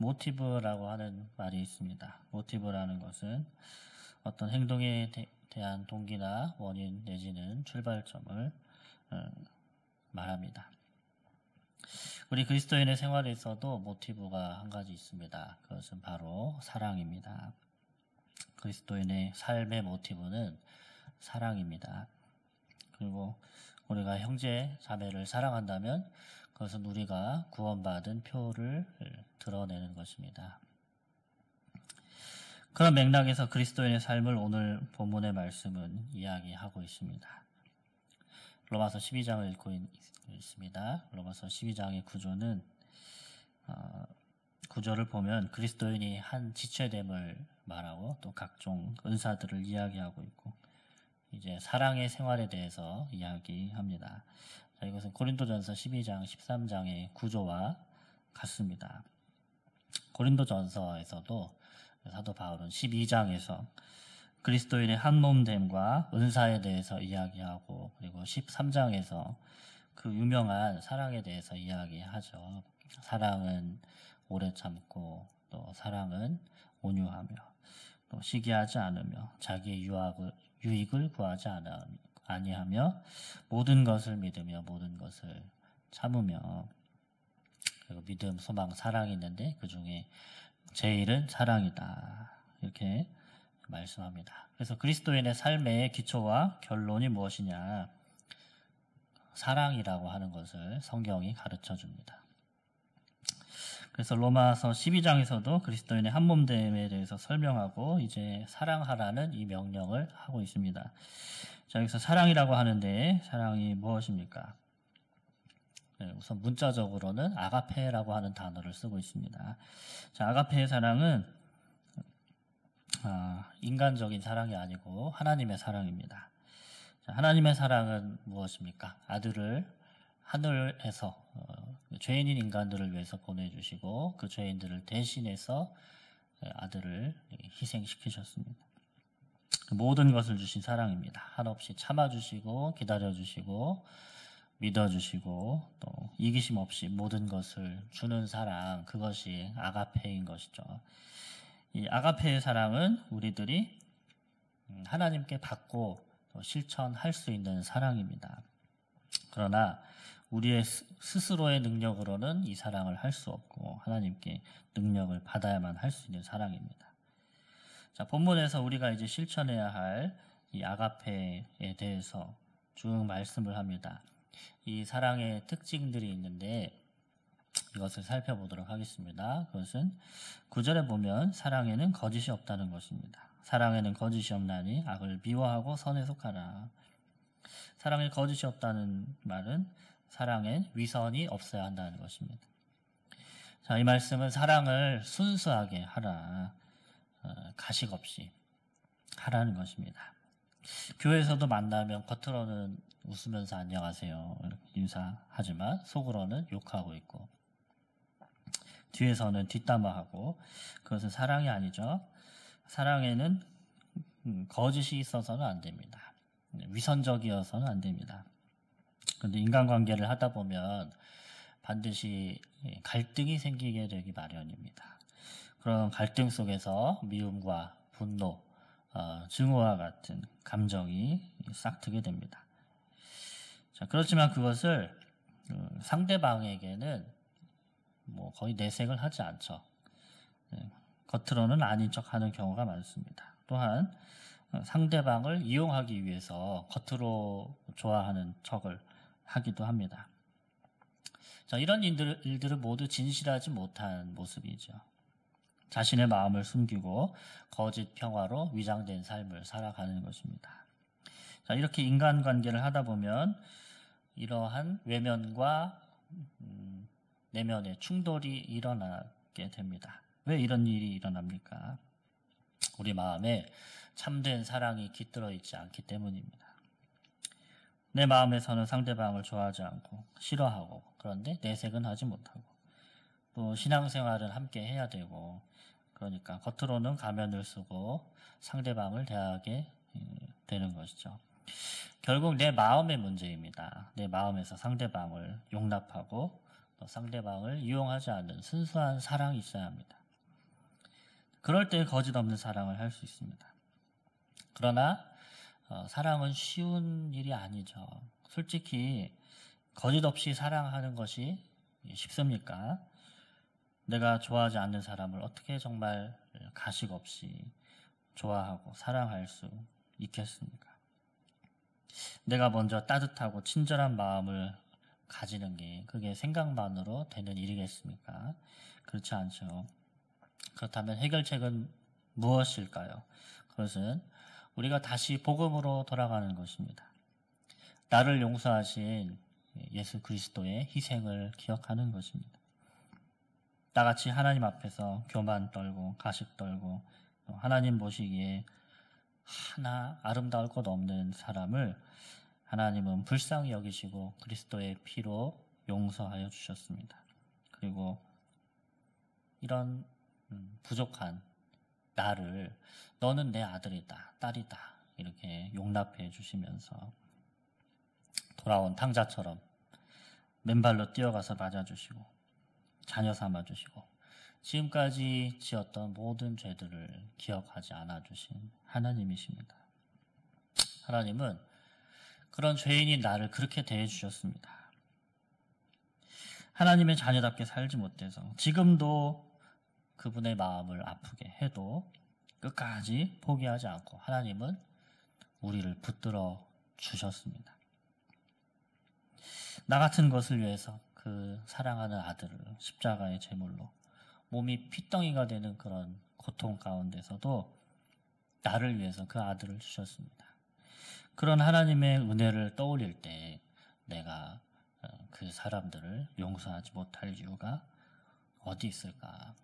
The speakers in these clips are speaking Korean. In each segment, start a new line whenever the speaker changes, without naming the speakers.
모티브라고 하는 말이 있습니다. 모티브라는 것은 어떤 행동에 대한 동기나 원인 내지는 출발점을 말합니다. 우리 그리스도인의 생활에서도 모티브가 한 가지 있습니다. 그것은 바로 사랑입니다. 그리스도인의 삶의 모티브는 사랑입니다. 그리고 우리가 형제 자매를 사랑한다면 그것은 우리가 구원받은 표를 드러내는 것입니다. 그런 맥락에서 그리스도인의 삶을 오늘 본문의 말씀은 이야기하고 있습니다. 로마서 12장을 읽고 있습니다. 로마서 12장의 구조는 구조를 보면 그리스도인이 한 지체됨을 말하고 또 각종 은사들을 이야기하고 있고 이제 사랑의 생활에 대해서 이야기합니다. 자, 이것은 고린도전서 12장, 13장의 구조와 같습니다. 고린도전서에서도 사도 바울은 12장에서 그리스도인의 한 몸됨과 은사에 대해서 이야기하고 그리고 13장에서 그 유명한 사랑에 대해서 이야기하죠. 사랑은 오래 참고 또 사랑은 온유하며 또 시기하지 않으며 자기의 유익을 구하지 아니하며 모든 것을 믿으며 모든 것을 참으며 그리고 믿음, 소망, 사랑이 있는데 그 중에 제일은 사랑이다. 이렇게 말씀합니다. 그래서 그리스도인의 삶의 기초와 결론이 무엇이냐? 사랑이라고 하는 것을 성경이 가르쳐 줍니다. 그래서 로마서 12장에서도 그리스도인의 한몸됨에 대해서 설명하고 이제 사랑하라는 이 명령을 하고 있습니다. 자, 여기서 사랑이라고 하는데 사랑이 무엇입니까? 우선 문자적으로는 아가페라고 하는 단어를 쓰고 있습니다. 자, 아가페의 사랑은 인간적인 사랑이 아니고 하나님의 사랑입니다. 자, 하나님의 사랑은 무엇입니까? 아들을 하늘에서 죄인인 인간들을 위해서 보내주시고 그 죄인들을 대신해서 아들을 희생시키셨습니다. 모든 것을 주신 사랑입니다. 한없이 참아주시고 기다려주시고 믿어주시고 또 이기심 없이 모든 것을 주는 사랑, 그것이 아가페인 것이죠. 이 아가페의 사랑은 우리들이 하나님께 받고 실천할 수 있는 사랑입니다. 그러나 우리의 스스로의 능력으로는 이 사랑을 할 수 없고 하나님께 능력을 받아야만 할 수 있는 사랑입니다. 자, 본문에서 우리가 이제 실천해야 할 이 아가페에 대해서 쭉 말씀을 합니다. 이 사랑의 특징들이 있는데 이것을 살펴보도록 하겠습니다. 그것은 9절에 보면 사랑에는 거짓이 없다는 것입니다. 사랑에는 거짓이 없나니 악을 미워하고 선에 속하라. 사랑에 거짓이 없다는 말은 사랑엔 위선이 없어야 한다는 것입니다. 자, 이 말씀은 사랑을 순수하게 하라. 가식 없이 하라는 것입니다. 교회에서도 만나면 겉으로는 웃으면서 안녕하세요 이렇게 인사하지만 속으로는 욕하고 있고 뒤에서는 뒷담화하고 그것은 사랑이 아니죠. 사랑에는 거짓이 있어서는 안 됩니다. 위선적이어서는 안 됩니다. 그런데 인간관계를 하다 보면 반드시 갈등이 생기게 되기 마련입니다. 그런 갈등 속에서 미움과 분노, 증오와 같은 감정이 싹트게 됩니다. 자, 그렇지만 그것을 상대방에게는 거의 내색을 하지 않죠. 겉으로는 아닌 척하는 경우가 많습니다. 또한 상대방을 이용하기 위해서 겉으로 좋아하는 척을 하기도 합니다. 자, 이런 일들은 모두 진실하지 못한 모습이죠. 자신의 마음을 숨기고 거짓 평화로 위장된 삶을 살아가는 것입니다. 자, 이렇게 인간관계를 하다 보면 이러한 외면과 내면의 충돌이 일어나게 됩니다. 왜 이런 일이 일어납니까? 우리 마음에 참된 사랑이 깃들어 있지 않기 때문입니다. 내 마음에서는 상대방을 좋아하지 않고 싫어하고 그런데 내색은 하지 못하고 또 신앙생활은 함께 해야 되고 그러니까 겉으로는 가면을 쓰고 상대방을 대하게 되는 것이죠. 결국 내 마음의 문제입니다. 내 마음에서 상대방을 용납하고 상대방을 이용하지 않는 순수한 사랑이 있어야 합니다. 그럴 때 거짓 없는 사랑을 할 수 있습니다. 그러나 사랑은 쉬운 일이 아니죠. 솔직히 거짓 없이 사랑하는 것이 쉽습니까? 내가 좋아하지 않는 사람을 어떻게 정말 가식 없이 좋아하고 사랑할 수 있겠습니까? 내가 먼저 따뜻하고 친절한 마음을 가지는 게 그게 생각만으로 되는 일이겠습니까? 그렇지 않죠. 그렇다면 해결책은 무엇일까요? 그것은 우리가 다시 복음으로 돌아가는 것입니다. 나를 용서하신 예수 그리스도의 희생을 기억하는 것입니다. 나같이 하나님 앞에서 교만 떨고 가식 떨고 하나님 보시기에 하나 아름다울 것 없는 사람을 하나님은 불쌍히 여기시고 그리스도의 피로 용서하여 주셨습니다. 그리고 이런 부족한 나를 너는 내 아들이다, 딸이다 이렇게 용납해 주시면서 돌아온 탕자처럼 맨발로 뛰어가서 맞아주시고 자녀 삼아주시고 지금까지 지었던 모든 죄들을 기억하지 않아주신 하나님이십니다. 하나님은 그런 죄인인 나를 그렇게 대해주셨습니다. 하나님의 자녀답게 살지 못해서 지금도 그분의 마음을 아프게 해도 끝까지 포기하지 않고 하나님은 우리를 붙들어 주셨습니다. 나 같은 것을 위해서 그 사랑하는 아들을 십자가의 제물로 몸이 핏덩이가 되는 그런 고통 가운데서도 나를 위해서 그 아들을 주셨습니다. 그런 하나님의 은혜를 떠올릴 때 내가 그 사람들을 용서하지 못할 이유가 어디 있을까?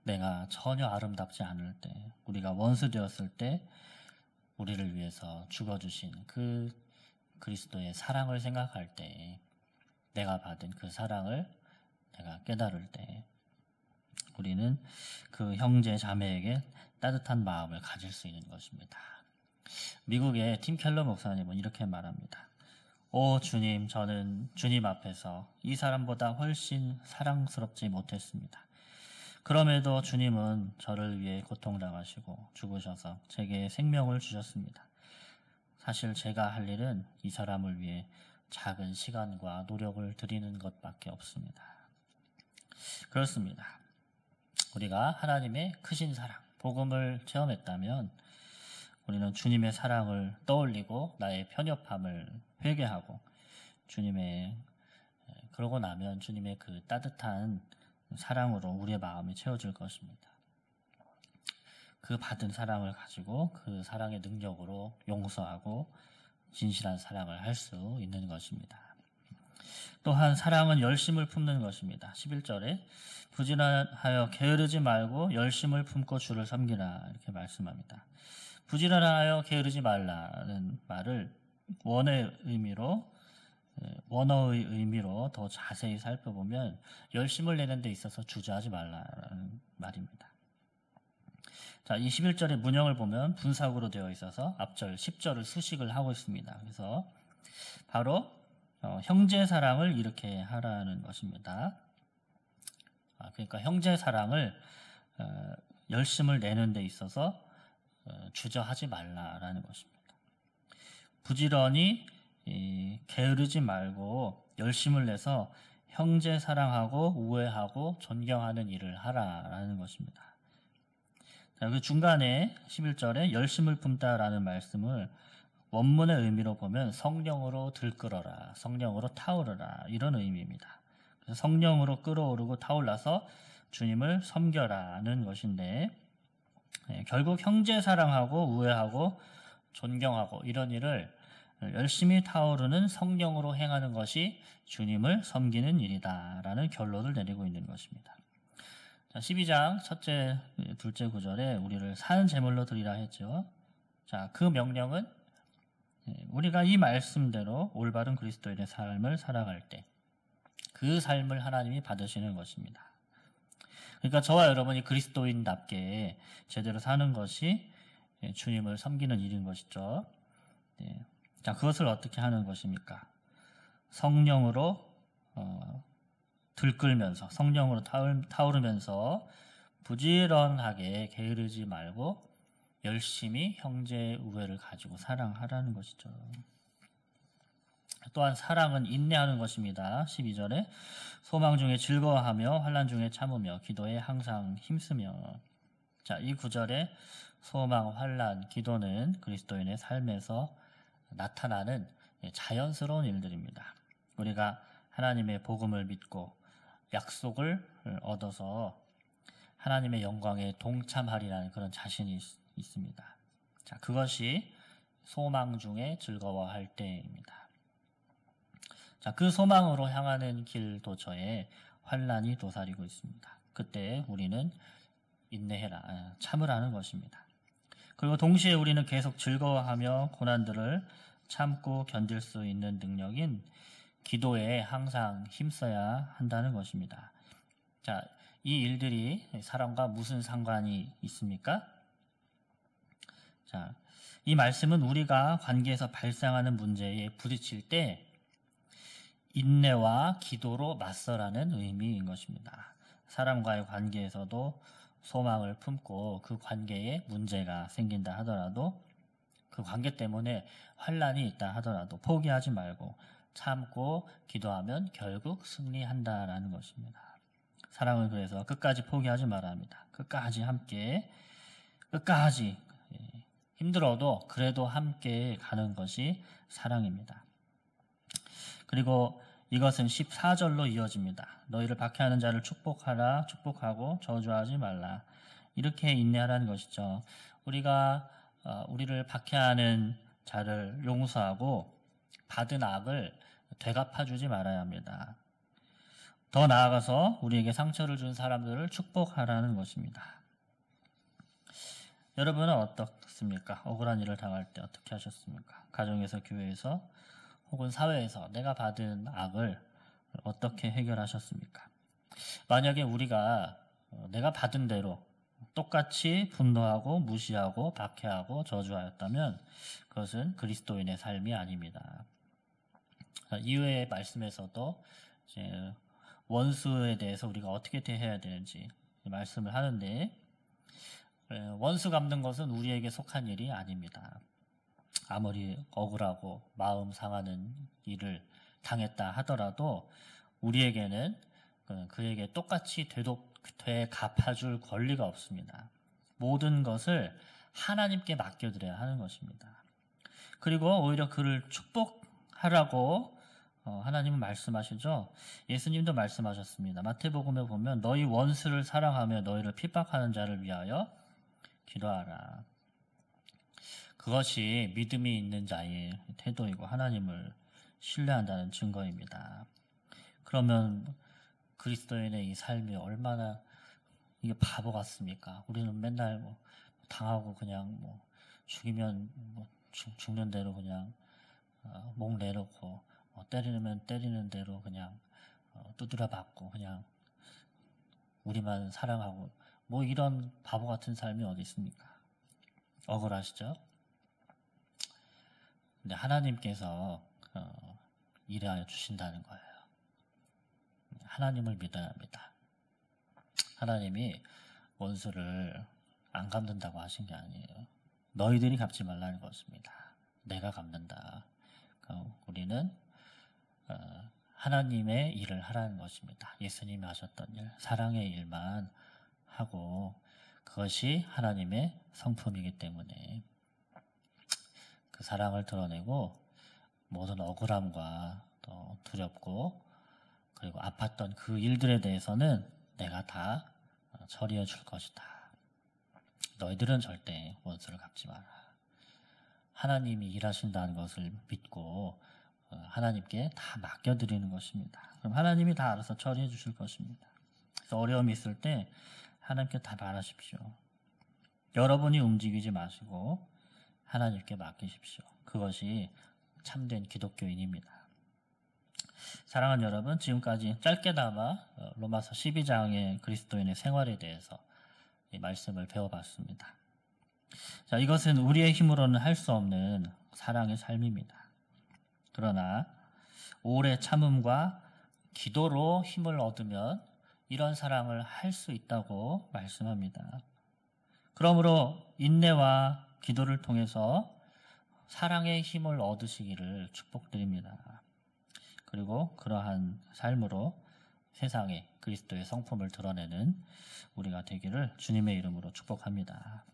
내가 전혀 아름답지 않을 때, 우리가 원수 되었을 때 우리를 위해서 죽어주신 그 그리스도의 사랑을 생각할 때, 내가 받은 그 사랑을 내가 깨달을 때 우리는 그 형제 자매에게 따뜻한 마음을 가질 수 있는 것입니다. 미국의 팀 켈러 목사님은 이렇게 말합니다. 오 주님, 저는 주님 앞에서 이 사람보다 훨씬 사랑스럽지 못했습니다. 그럼에도 주님은 저를 위해 고통당하시고 죽으셔서 제게 생명을 주셨습니다. 사실 제가 할 일은 이 사람을 위해 작은 시간과 노력을 드리는 것밖에 없습니다. 그렇습니다. 우리가 하나님의 크신 사랑, 복음을 체험했다면 우리는 주님의 사랑을 떠올리고 나의 편협함을 회개하고 그러고 나면 주님의 그 따뜻한 사랑으로 우리의 마음이 채워질 것입니다. 그 받은 사랑을 가지고 그 사랑의 능력으로 용서하고 진실한 사랑을 할 수 있는 것입니다. 또한 사랑은 열심을 품는 것입니다. 11절에 부지런하여 게으르지 말고 열심을 품고 주를 섬기라 이렇게 말씀합니다. 부지런하여 게으르지 말라는 말을 원어의 의미로 더 자세히 살펴보면 열심을 내는 데 있어서 주저하지 말라는 말입니다. 자, 이 11절의 문형을 보면 분사구로 되어 있어서 앞절 10절을 수식을 하고 있습니다. 그래서 바로 형제 사랑을 이렇게 하라는 것입니다. 그러니까 형제 사랑을 열심을 내는 데 있어서 주저하지 말라라는 것입니다. 부지런히 게으르지 말고 열심을 내서 형제 사랑하고 우애하고 존경하는 일을 하라라는 것입니다. 자, 그 중간에 11절에 열심을 품다라는 말씀을 원문의 의미로 보면 성령으로 들끓어라, 성령으로 타오르라 이런 의미입니다. 그래서 성령으로 끓어오르고 타올라서 주님을 섬겨라는 것인데 결국 형제 사랑하고 우애하고 존경하고 이런 일을 열심히 타오르는 성령으로 행하는 것이 주님을 섬기는 일이다라는 결론을 내리고 있는 것입니다. 자, 12장 첫째, 둘째 구절에 우리를 산 제물로 드리라 했죠. 자, 그 명령은 우리가 이 말씀대로 올바른 그리스도인의 삶을 살아갈 때 그 삶을 하나님이 받으시는 것입니다. 그러니까 저와 여러분이 그리스도인답게 제대로 사는 것이 주님을 섬기는 일인 것이죠. 자, 그것을 어떻게 하는 것입니까? 성령으로 들끓면서 성령으로 타오르면서 부지런하게 게으르지 말고 열심히 형제의 우애를 가지고 사랑하라는 것이죠. 또한 사랑은 인내하는 것입니다. 12절에 소망 중에 즐거워하며 환난 중에 참으며 기도에 항상 힘쓰며. 자, 이 구절에 소망, 환난, 기도는 그리스도인의 삶에서 나타나는 자연스러운 일들입니다. 우리가 하나님의 복음을 믿고 약속을 얻어서 하나님의 영광에 동참하리라는 그런 자신이 있습니다. 자, 그것이 소망 중에 즐거워할 때입니다. 자, 그 소망으로 향하는 길 도처에 환난이 도사리고 있습니다. 그때 우리는 인내해라, 참으라는 것입니다. 그리고 동시에 우리는 계속 즐거워하며 고난들을 참고 견딜 수 있는 능력인 기도에 항상 힘써야 한다는 것입니다. 자, 이 일들이 사랑과 무슨 상관이 있습니까? 자, 이 말씀은 우리가 관계에서 발생하는 문제에 부딪힐 때 인내와 기도로 맞서라는 의미인 것입니다. 사람과의 관계에서도 소망을 품고 그 관계에 문제가 생긴다 하더라도 그 관계 때문에 환난이 있다 하더라도 포기하지 말고 참고 기도하면 결국 승리한다라는 것입니다. 사랑은 그래서 끝까지 포기하지 말아야 합니다. 끝까지 함께, 끝까지 힘들어도 그래도 함께 가는 것이 사랑입니다. 그리고 이것은 14절로 이어집니다. 너희를 박해하는 자를 축복하라, 축복하고 저주하지 말라. 이렇게 인내하라는 것이죠. 우리를 박해하는 자를 용서하고 받은 악을 되갚아주지 말아야 합니다. 더 나아가서 우리에게 상처를 준 사람들을 축복하라는 것입니다. 여러분은 어떻습니까? 억울한 일을 당할 때 어떻게 하셨습니까? 가정에서, 교회에서, 혹은 사회에서 내가 받은 악을 어떻게 해결하셨습니까? 만약에 우리가 내가 받은 대로 똑같이 분노하고 무시하고 박해하고 저주하였다면 그것은 그리스도인의 삶이 아닙니다. 이후의 말씀에서도 이제 원수에 대해서 우리가 어떻게 대해야 되는지 말씀을 하는데, 원수 갚는 것은 우리에게 속한 일이 아닙니다. 아무리 억울하고 마음 상하는 일을 당했다 하더라도 우리에게는 그에게 똑같이 되갚아줄 권리가 없습니다. 모든 것을 하나님께 맡겨드려야 하는 것입니다. 그리고 오히려 그를 축복하라고 하나님은 말씀하시죠. 예수님도 말씀하셨습니다. 마태복음에 보면 너희 원수를 사랑하며 너희를 핍박하는 자를 위하여 기도하라. 그것이 믿음이 있는 자의 태도이고 하나님을 신뢰한다는 증거입니다. 그러면 그리스도인의 이 삶이 얼마나 이게 바보 같습니까? 우리는 맨날 당하고 그냥 죽이면 죽는 대로 그냥 목 내놓고 때리면 때리는 대로 그냥 두드려 받고 그냥 우리만 사랑하고 이런 바보 같은 삶이 어디 있습니까? 억울하시죠? 근데 하나님께서 일하여 주신다는 거예요. 하나님을 믿어야 합니다. 하나님이 원수를 안 갚는다고 하신 게 아니에요. 너희들이 갚지 말라는 것입니다. 내가 갚는다. 우리는 하나님의 일을 하라는 것입니다. 예수님이 하셨던 일, 사랑의 일만 하고 그것이 하나님의 성품이기 때문에 그 사랑을 드러내고 모든 억울함과 또 두렵고 그리고 아팠던 그 일들에 대해서는 내가 다 처리해 줄 것이다. 너희들은 절대 원수를 갚지 마라. 하나님이 일하신다는 것을 믿고 하나님께 다 맡겨드리는 것입니다. 그럼 하나님이 다 알아서 처리해 주실 것입니다. 그래서 어려움이 있을 때 하나님께 다 말하십시오. 여러분이 움직이지 마시고 하나님께 맡기십시오. 그것이 참된 기독교인입니다. 사랑하는 여러분, 지금까지 짧게나마 로마서 12장의 그리스도인의 생활에 대해서 이 말씀을 배워봤습니다. 자, 이것은 우리의 힘으로는 할 수 없는 사랑의 삶입니다. 그러나 오래 참음과 기도로 힘을 얻으면 이런 사랑을 할 수 있다고 말씀합니다. 그러므로 인내와 기도를 통해서 사랑의 힘을 얻으시기를 축복드립니다. 그리고 그러한 삶으로 세상에 그리스도의 성품을 드러내는 우리가 되기를 주님의 이름으로 축복합니다.